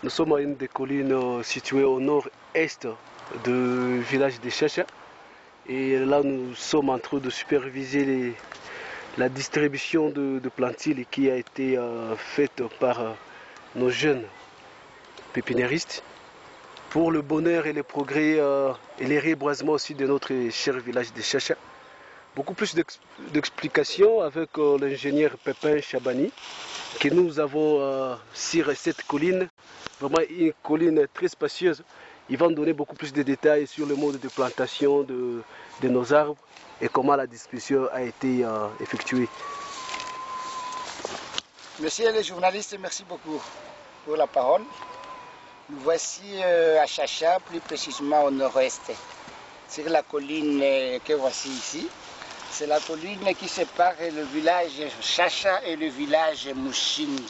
Nous sommes à une des collines situées au nord-est du village de Chacha. Et là, nous sommes en train de superviser la distribution de plantules qui a été faite par nos jeunes pépiniéristes pour le bonheur et le progrès et les reboisements aussi de notre cher village de Chacha. Beaucoup plus d'explications avec l'ingénieur Pépin Chabani que nous avons sur cette colline. Vraiment une colline très spacieuse. Ils vont donner beaucoup plus de détails sur le mode de plantation de nos arbres et comment la distribution a été effectuée. Monsieur le journaliste, merci beaucoup pour la parole. Nous voici à Chacha, plus précisément au nord-ouest, sur la colline que voici ici. C'est la colline qui sépare le village Chacha et le village Mouchini.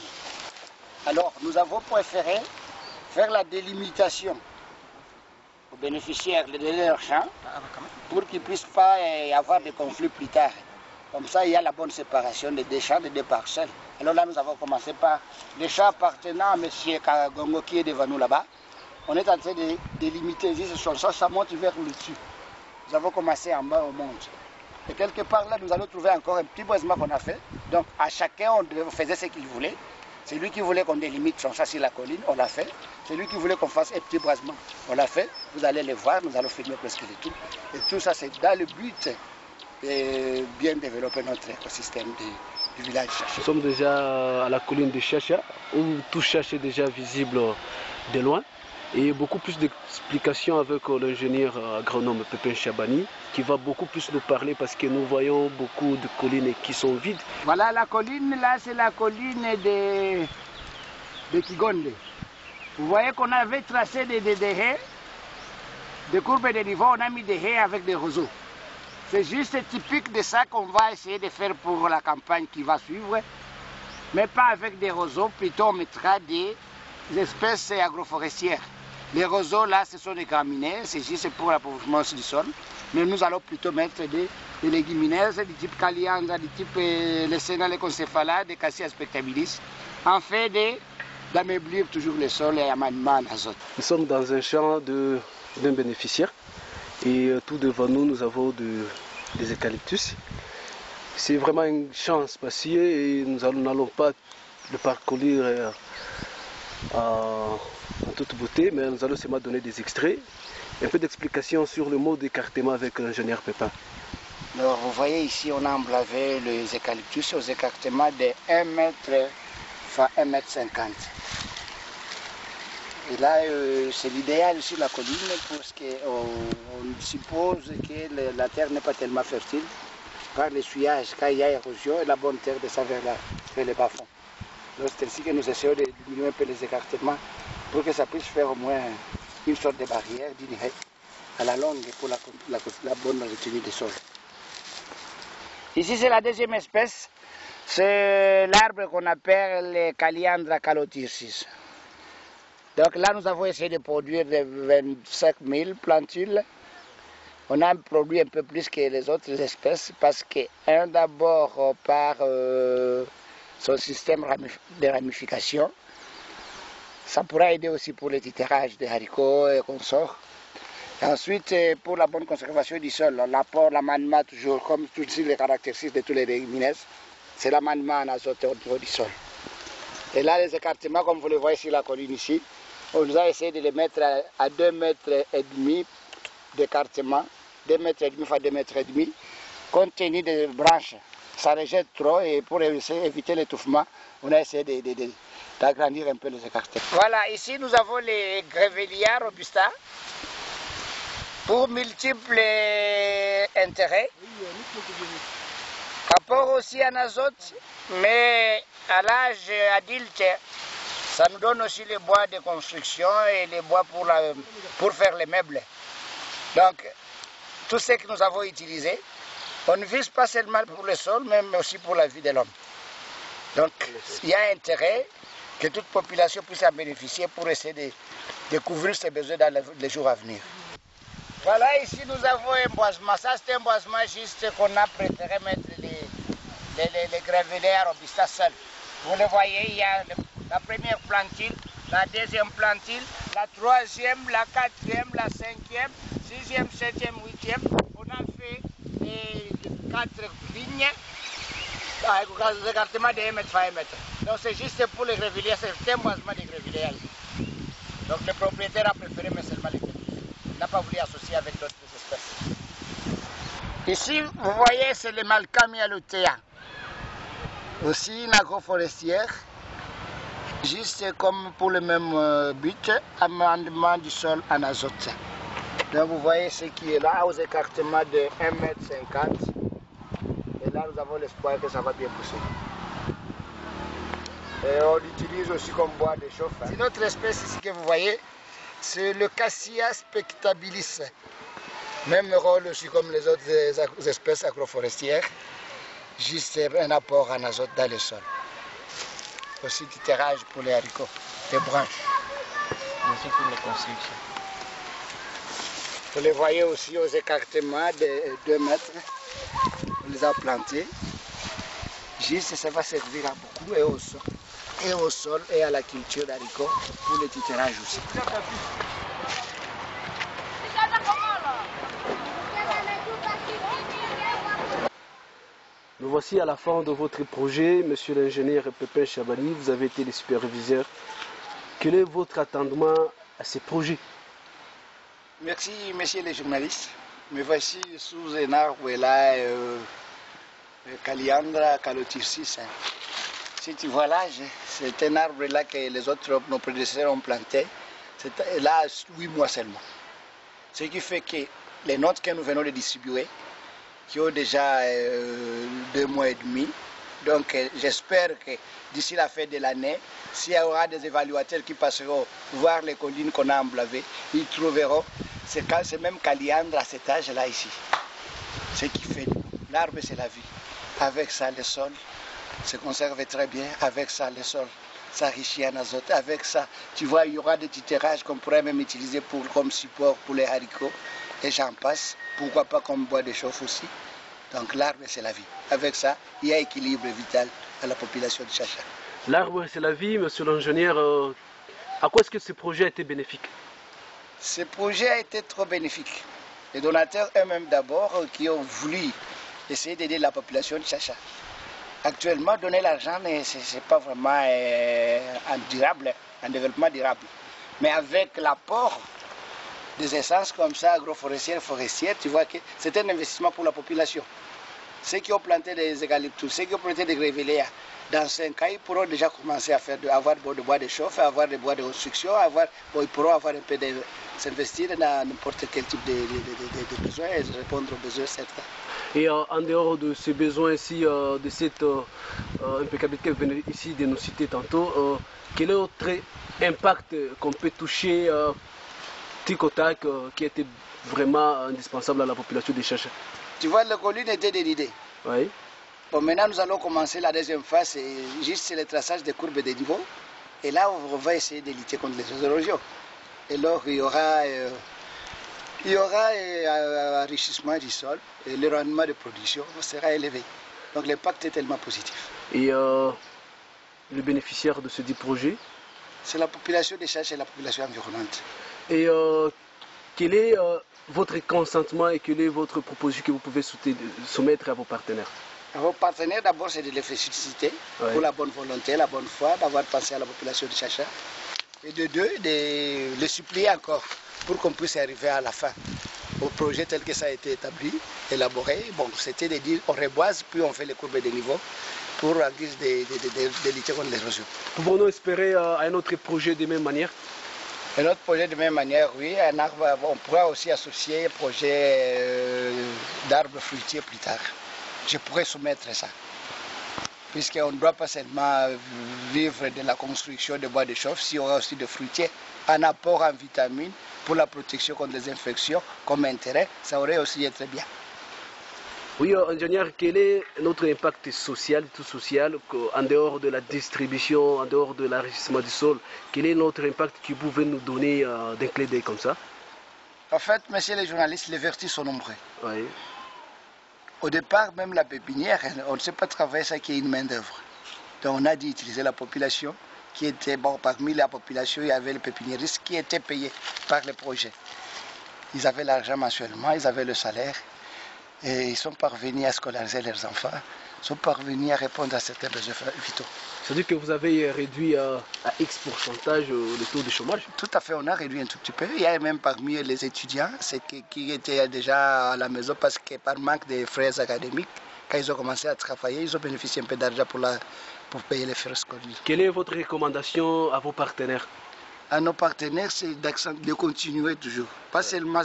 Alors, nous avons préféré faire la délimitation aux bénéficiaires de leur champ pour qu'ils ne puissent pas y avoir de conflits plus tard. Comme ça, il y a la bonne séparation des deux champs, des deux parcelles. Alors là, nous avons commencé par les champs appartenant à M. Karagongo qui est devant nous là-bas. On est en train de délimiter ici, ça monte vers le dessus. Nous avons commencé en bas, on monte. Et quelque part là, nous allons trouver encore un petit boisement qu'on a fait. Donc à chacun, on faisait ce qu'il voulait. C'est lui qui voulait qu'on délimite son chat sur la colline, on l'a fait. C'est lui qui voulait qu'on fasse un petit boisement, on l'a fait. Vous allez les voir, nous allons filmer presque de tout. Et tout ça, c'est dans le but de bien développer notre écosystème du village Chacha. Nous sommes déjà à la colline de Chacha, où tout Chacha est déjà visible de loin. Et beaucoup plus d'explications avec l'ingénieur agronome Pépin Chabani, qui va beaucoup plus nous parler parce que nous voyons beaucoup de collines qui sont vides. Voilà la colline, là c'est la colline de Kigonde. Vous voyez qu'on avait tracé des haies, des courbes de niveau, on a mis des haies avec des roseaux. C'est juste typique de ça qu'on va essayer de faire pour la campagne qui va suivre, mais pas avec des roseaux, plutôt on mettra des espèces agroforestières. Les roseaux là, ce sont des graminées, c'est juste pour l'appauvrissement du sol. Mais nous allons plutôt mettre des légumineuses du type Caliandra, du type Lessena leconcephala, des Cassia spectabilis, en fait d'ameublir toujours le sol et amendement en azote. Nous sommes dans un champ d'un bénéficiaire et tout devant nous, nous avons des eucalyptus. C'est vraiment un champ spacieux et nous n'allons pas le parcourir en toute beauté, mais nous allons seulement donner des extraits, un peu d'explication sur le mode d'écartement avec l'ingénieur Pépin. Alors vous voyez ici, on a emblavé les eucalyptus aux écartements de 1 mètre fois 1 mètre 50. Et là, c'est l'idéal sur la colline parce qu'on suppose que la terre n'est pas tellement fertile par l'essuyage, quand il y a érosion et la bonne terre descend vers le bas-fond. Donc c'est ainsi que nous essayons de diminuer un peu les écartements pour que ça puisse faire au moins une sorte de barrière, d'une haie, à la longue pour la bonne retenue des sols. Ici c'est la deuxième espèce, c'est l'arbre qu'on appelle le Caliandra calotirsis. Donc là nous avons essayé de produire de 25 000 plantules. On a produit un peu plus que les autres espèces parce que d'abord par son système de ramification, Ça pourra aider aussi pour le titrage des haricots et consorts. Et ensuite, pour la bonne conservation du sol, l'apport, l'amendement, toujours comme tous les caractéristiques de tous les légumineuses, c'est l'amendement en azote au niveau du sol. Et là, les écartements, comme vous le voyez sur la colline ici, on nous a essayé de les mettre à 2,5 mètres d'écartement, 2,5 mètres fois 2,5 mètres, compte tenu des branches. Ça rejette trop et pour éviter l'étouffement, on a essayé d'agrandir un peu les écartements. Voilà, ici nous avons les Grevillea robusta pour multiples intérêts. Apport aussi en azote, mais à l'âge adulte, ça nous donne aussi les bois de construction et les bois pour faire les meubles. Donc, tout ce que nous avons utilisé, on ne vise pas seulement pour le sol, mais aussi pour la vie de l'homme. Donc, il y a intérêt que toute population puisse en bénéficier pour essayer de couvrir ses besoins dans les jours à venir. Voilà, ici nous avons un boisement. Ça, c'est un boisement juste qu'on a préféré mettre les Grevillea robusta seuls. Vous le voyez, il y a la première plantule, la deuxième plantule, la troisième, la quatrième, la cinquième, sixième, septième, huitième. On a fait les 4 lignes avec des écartements de 1 mètre par 1 mètre. Donc c'est juste pour les Grevillea, c'est un boisement de Grevillea. Donc le propriétaire a préféré mettre seulement les Grevillea. Il n'a pas voulu associer avec d'autres espèces. Ici, vous voyez, c'est le Malcamia lutea. Aussi une agroforestière, juste comme pour le même but, amendement du sol en azote. Donc vous voyez ce qui est là, aux écartements de 1,50 mètre. Et là, nous avons l'espoir que ça va bien pousser. Et on l'utilise aussi comme bois de chauffe. C'est notre espèce ici que vous voyez, c'est le Cassia spectabilis. Même rôle aussi comme les autres espèces agroforestières, juste un apport en azote dans le sol. Aussi du terrage pour les haricots, des branches. Merci pour la construction. Vous les voyez aussi aux écartements de 2 mètres. On les a plantés. Juste, ça va servir à beaucoup et au sol et à la culture d'haricots pour le titrage aussi. Nous voici à la fin de votre projet, monsieur l'ingénieur Pépin Chabali, vous avez été le superviseur. Quel est votre attendement à ce projet? Merci, messieurs les journalistes. Me voici sous un arbre là, Caliandra calotircis. Si tu vois là, c'est un arbre là que les autres, nos prédécesseurs ont planté. C'est là 8 mois seulement. Ce qui fait que les notes que nous venons de distribuer, qui ont déjà 2 mois et demi, donc j'espère que d'ici la fin de l'année, s'il y aura des évaluateurs qui passeront voir les collines qu'on a emblavées, ils trouveront ce même caliandre à cet âge-là ici. Ce qui fait l'arbre, c'est la vie. Avec ça, le sol se conserve très bien. Avec ça, le sol s'enrichit en azote. Avec ça, tu vois, il y aura des titrages qu'on pourrait même utiliser comme support pour les haricots. Et j'en passe. Pourquoi pas comme bois de chauffe aussi. Donc l'arbre, c'est la vie. Avec ça, il y a équilibre vital à la population de Chacha. L'arbre, c'est la vie, monsieur l'ingénieur. À quoi est-ce que ce projet a été bénéfique? Ce projet a été trop bénéfique. Les donateurs eux-mêmes d'abord qui ont voulu essayer d'aider la population de Chacha. Actuellement, donner l'argent, ce n'est pas vraiment un développement durable. Mais avec l'apport des essences comme ça, agroforestières, forestières, tu vois que c'est un investissement pour la population. Ceux qui ont planté des eucalyptus, ceux qui ont planté des Grevillea, dans 5 ans, ils pourront déjà commencer à avoir des bois de chauffe, avoir des bois de construction, ils pourront avoir un peu de s'investir dans n'importe quel type de besoin et répondre aux besoins certains. Et en dehors de ces besoins-ci, de cette impeccabilité que vous venez ici de nous citer tantôt, quel est l'autre impact qu'on peut toucher tic au tac qui était vraiment indispensable à la population de Chacha? Tu vois, les collines étaient dénudées. Oui. Bon, maintenant, nous allons commencer la deuxième phase, c'est juste le traçage des courbes de niveau. Et là, on va essayer de lutter contre les érosions. Et alors, il y aura un enrichissement du sol et le rendement de production sera élevé. Donc, l'impact est tellement positif. Et le bénéficiaire de ce dit projet? C'est la population des Chacha et la population environnante. Et quel est votre consentement et quelle est votre proposition que vous pouvez soumettre à vos partenaires? À vos partenaires, d'abord, c'est de les féliciter pour la bonne volonté, la bonne foi, d'avoir pensé à la population de Chacha. Et de deux, de les supplier encore pour qu'on puisse arriver à la fin au projet tel que ça a été établi, élaboré. Bon, c'était de dire on reboise, puis on fait les courbes de niveau pour en guise de lutter contre l'érosion. Pouvons-nous espérer un autre projet de même manière? Un autre projet de même manière, oui. Un arbre, on pourra aussi associer un projet d'arbres fruitiers plus tard. Je pourrais soumettre ça. Puisqu'on ne doit pas seulement vivre de la construction de bois de chauffe, si on a aussi des fruitiers, un apport en vitamines pour la protection contre les infections comme intérêt, ça aurait aussi été bien. Oui, ingénieur, quel est notre impact social, tout social, en dehors de la distribution, en dehors de l'enrichissement du sol? Quel est notre impact que vous pouvez nous donner d'un clé d'œil comme ça? En fait, messieurs les journalistes, les vertus sont nombreux. Oui. Au départ, même la pépinière, on ne sait pas travailler ça qui est une main d'œuvre. Donc on a dû utiliser la population qui était, bon, parmi la population, il y avait les pépiniéristes qui étaient payés par le projet. Ils avaient l'argent mensuellement, ils avaient le salaire et ils sont parvenus à scolariser leurs enfants, ils sont parvenus à répondre à certains besoins vitaux. C'est-à-dire que vous avez réduit à X pourcentage le taux de chômage? Tout à fait, on a réduit un tout petit peu. Il y a même parmi les étudiants qui étaient déjà à la maison parce que par manque de frais académiques, quand ils ont commencé à travailler, ils ont bénéficié un peu d'argent pour payer les frais scolaires. Quelle est votre recommandation à vos partenaires? À nos partenaires, c'est de continuer toujours. Pas seulement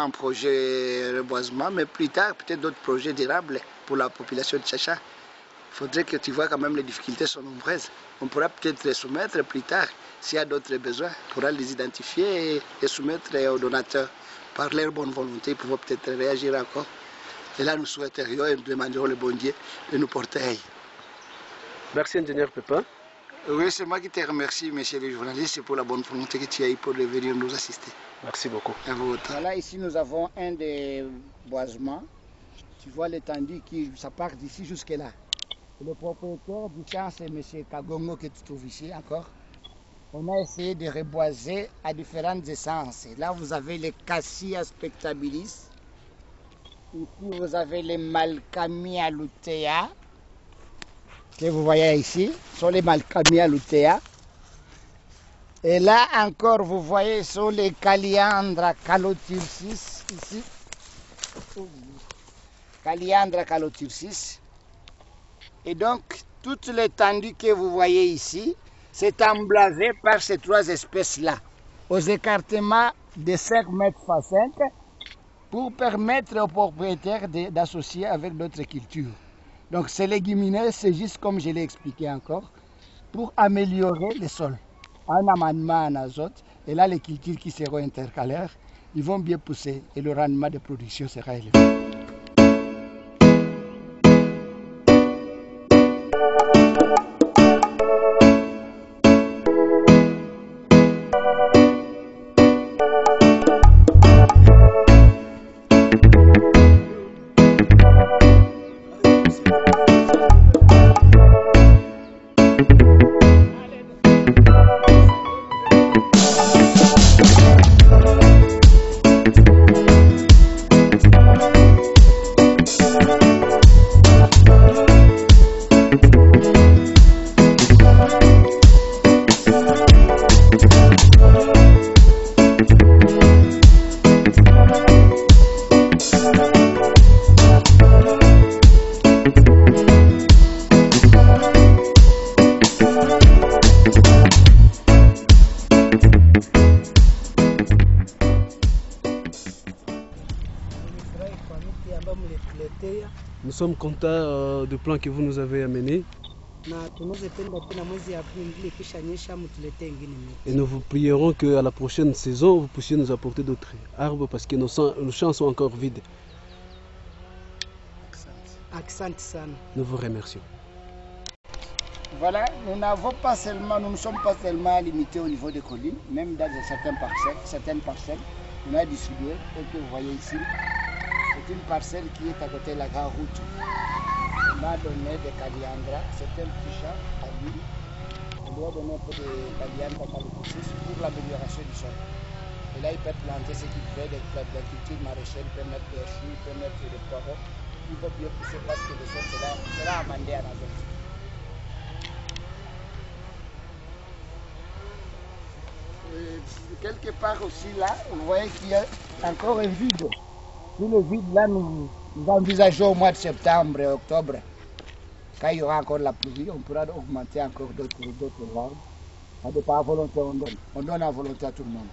un projet reboisement, mais plus tard, peut-être d'autres projets durables pour la population de Chacha. Il faudrait que tu vois quand même les difficultés sont nombreuses. On pourra peut-être les soumettre plus tard s'il y a d'autres besoins. On pourra les identifier et les soumettre aux donateurs. Par leur bonne volonté, ils pourront peut-être réagir encore. Et là, nous souhaiterions et nous demanderons le bon Dieu de nous porter. Merci, ingénieur Pépin. Oui, c'est moi qui te remercie, messieurs les journalistes, pour la bonne volonté que tu as eu pour venir nous assister. Merci beaucoup. Voilà, ici nous avons un des boisements. Tu vois l'étendue qui ça part d'ici jusque là. Le propriétaire du champ, c'est M. Kagongo que tu trouves ici encore. On a essayé de reboiser à différentes essences. Là, vous avez les Cassia spectabilis. Ici, vous avez les Malcamia lutea. Que vous voyez ici, sont les Malcamia lutea. Et là encore, vous voyez, sont les Calliandra calotursis ici. Calliandra calotursis. Et donc, toute l'étendue que vous voyez ici, c'est embrasé par ces trois espèces-là, aux écartements de 5 mètres x 5, pour permettre aux propriétaires d'associer avec d'autres cultures. Donc, ces légumineuses, c'est juste comme je l'ai expliqué encore, pour améliorer le sol, un amendement en azote, et là, les cultures qui seront intercalaires, ils vont bien pousser et le rendement de production sera élevé. Nous sommes contents du plan que vous nous avez amené. Et nous vous prierons qu'à la prochaine saison, vous puissiez nous apporter d'autres arbres parce que nos champs sont encore vides. Nous vous remercions. Voilà, nous ne sommes pas seulement limités au niveau des collines, même dans certaines parcelles, on a distribué, et que vous voyez ici, c'est une parcelle qui est à côté de la grande route. On a donné des Calliandra, c'est un petit champ à lui. doit donner un peu de baliane pour l'amélioration du sol. Et là, il peut planter ce qu'il veut, de la culture maraîchère, il peut mettre des choux, il peut mettre des poireaux. Il va bien pousser parce que le sol sera amendé en azote. Quelque part aussi là, vous voyez qu'il y a encore un vide. Tout le vide là, nous envisageons au mois de septembre et octobre. Quand il y aura encore la pluie, on pourra augmenter encore d'autres arbres. Ça dépend à volonté, on donne. On donne à volonté à tout le monde.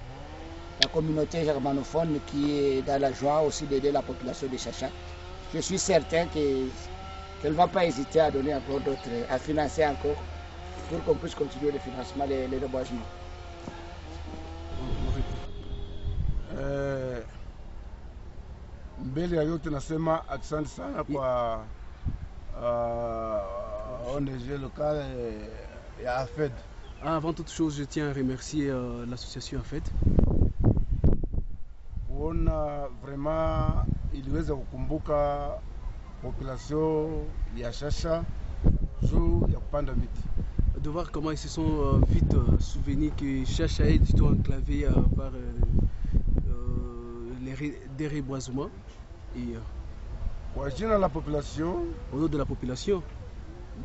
La communauté germanophone qui est dans la joie aussi d'aider la population de Chacha. Je suis certain qu'elle ne va pas hésiter à donner encore d'autres, à financer encore pour qu'on puisse continuer le financement, les reboisements. Mbele ya yote nasema asante sana kwa ONG locale ya AFED. Avant toute chose, je tiens à remercier l'association AFED. Kuona vraiment iliweza kukumbuka population ya Chacha juu ya kupanda miti. De voir comment ils se sont vite souvenus que Chacha est du tout enclavé par des reboisements. Et kwa jina la population, au nom de la population,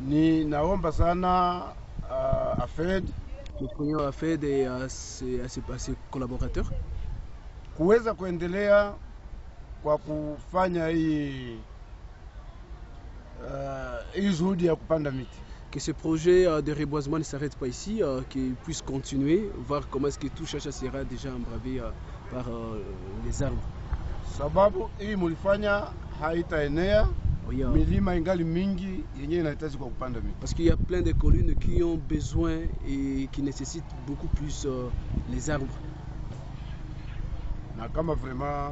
ni naomba sana AFED, nous prions AFED et à ses collaborateurs kuweza kuendelea kwa kufanya hii juhudi ya kupanda miti. Que ce projet de reboisement ne s'arrête pas ici, qu'il puisse continuer, voir comment est-ce que tout Chacha sera déjà embravé par les arbres. Sababu hii mulifanya haitaenea, milima ingali mingi yenye inahitaji kwa kupanda miti. Parce qu'il y a plein de collines qui ont besoin et qui nécessitent beaucoup plus les arbres. Na kama vraiment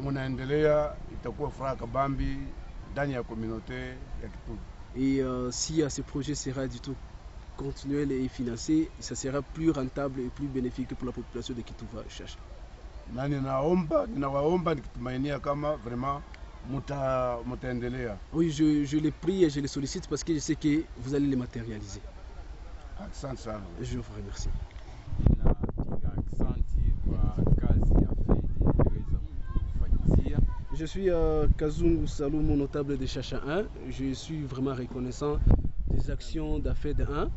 munaendelea itakuwa furaha kabambi ndani ya communauté ya Kituva. Et si ce projet sera du tout continuel et financé, ça sera plus rentable et plus bénéfique pour la population de Kituva Chacha. Na ninawaomba nikitumainia kama vraiment mutaendelea. Oui, je les prie et je les sollicite parce que je sais que vous allez les matérialiser. Asante sana. Je vous remercie. Je suis Kazungu Saloum, notable de Chacha 1. Je suis vraiment reconnaissant des actions d'AFED 1.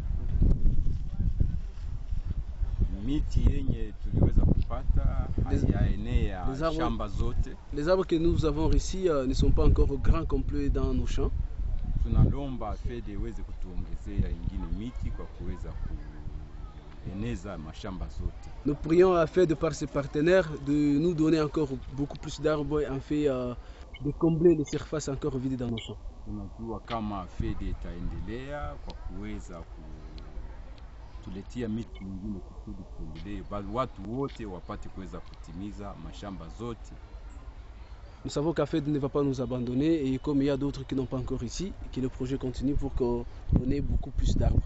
Les arbres que nous avons ici ne sont pas encore grands complets dans nos champs. Nous prions AFED par ses partenaires de nous donner encore beaucoup plus d'arbres en fait de combler les surfaces encore vides dans nos champs. tuletia miti mingine kusudi tuendelee, watu wote wapate kuweza kutimiza mashamba zote. Nous savons qu'AFED ne va pas nous abandonner et comme il y a d'autres qui n'ont pas encore ici, que le projet continue pour qu'on ait beaucoup plus d'arbres.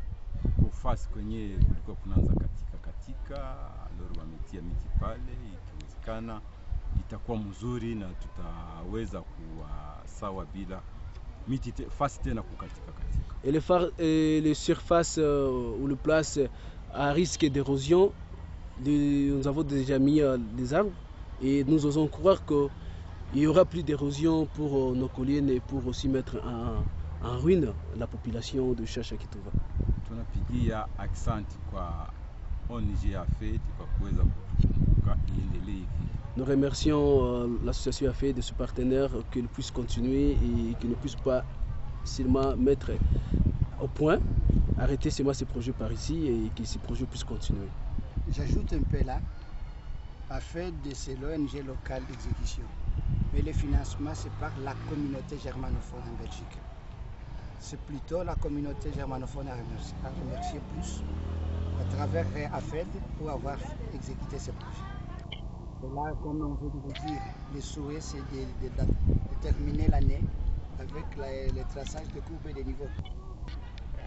Kufasi kwenye kulikuwa kunaanza katika loro wametia miti pale, ikiwezekana itakuwa mzuri na tutaweza kuwa sawa bila miti fasi tena kukatika. Et les surfaces ou les places à risque d'érosion, nous avons déjà mis des arbres et nous osons croire qu'il n'y aura plus d'érosion pour nos collines et pour aussi mettre en ruine la population de Chacha Kituva. Tunapigia aksanti kwa ONG AFED kwa kuweza kutukumbuka iendelee hivi. Nous remercions l'association AFED de ce partenaire qu'il puisse continuer et qu'il ne puisse pas seulement mettre au point, arrêter seulement ces projets par ici et que ces projets puissent continuer. J'ajoute un peu là, AFED c'est l'ONG locale d'exécution, mais le financement c'est par la communauté germanophone en Belgique. C'est plutôt la communauté germanophone à remercier plus à travers AFED pour avoir exécuté ces projets. Et là, comme on veut vous dire, le souhait c'est de terminer l'année avec le traçage de courbes et de niveaux.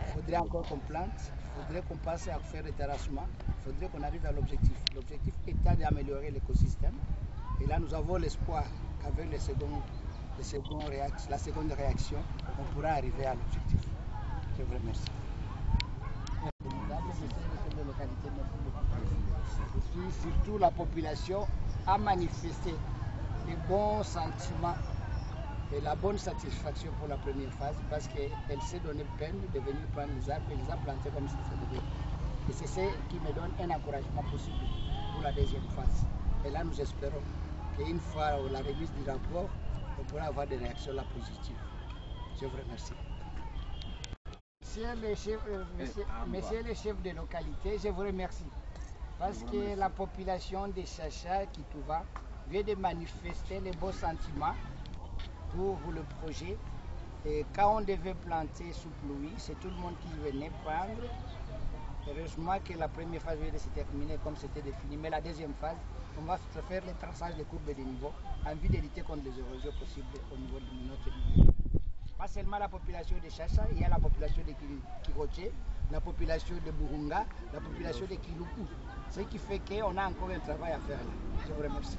Il faudrait encore qu'on plante, il faudrait qu'on passe à faire le terrassement, il faudrait qu'on arrive à l'objectif. L'objectif étant d'améliorer l'écosystème. Et là, nous avons l'espoir qu'avec la seconde réaction, on pourra arriver à l'objectif. Je vous remercie. localité me fait beaucoup plaisir. Et puis surtout la population a manifesté les bons sentiments et la bonne satisfaction pour la première phase parce qu'elle s'est donné peine de venir prendre les arbres et les a plantés comme ça devait. Et c'est ce qui me donne un encouragement possible pour la deuxième phase. Et là, nous espérons qu'une fois la remise du rapport, on pourra avoir des réactions là positives. Je vous remercie. Monsieur le chef de localité, je vous remercie. Parce que la population de Chacha, Kitouva, vient de manifester les beaux sentiments pour le projet. Et quand on devait planter sous pluie, c'est tout le monde qui venait prendre. Heureusement que la première phase vient de se terminer comme c'était défini. Mais la deuxième phase, on va faire le traçage des courbes de niveau en vue de lutter contre les érosions possibles au niveau de notre milieu. Pas seulement la population de Chacha, il y a la population de Kiroche, la population de Burunga, la population de Kiluku. Ce qui fait qu'on a encore un travail à faire là. Je vous remercie.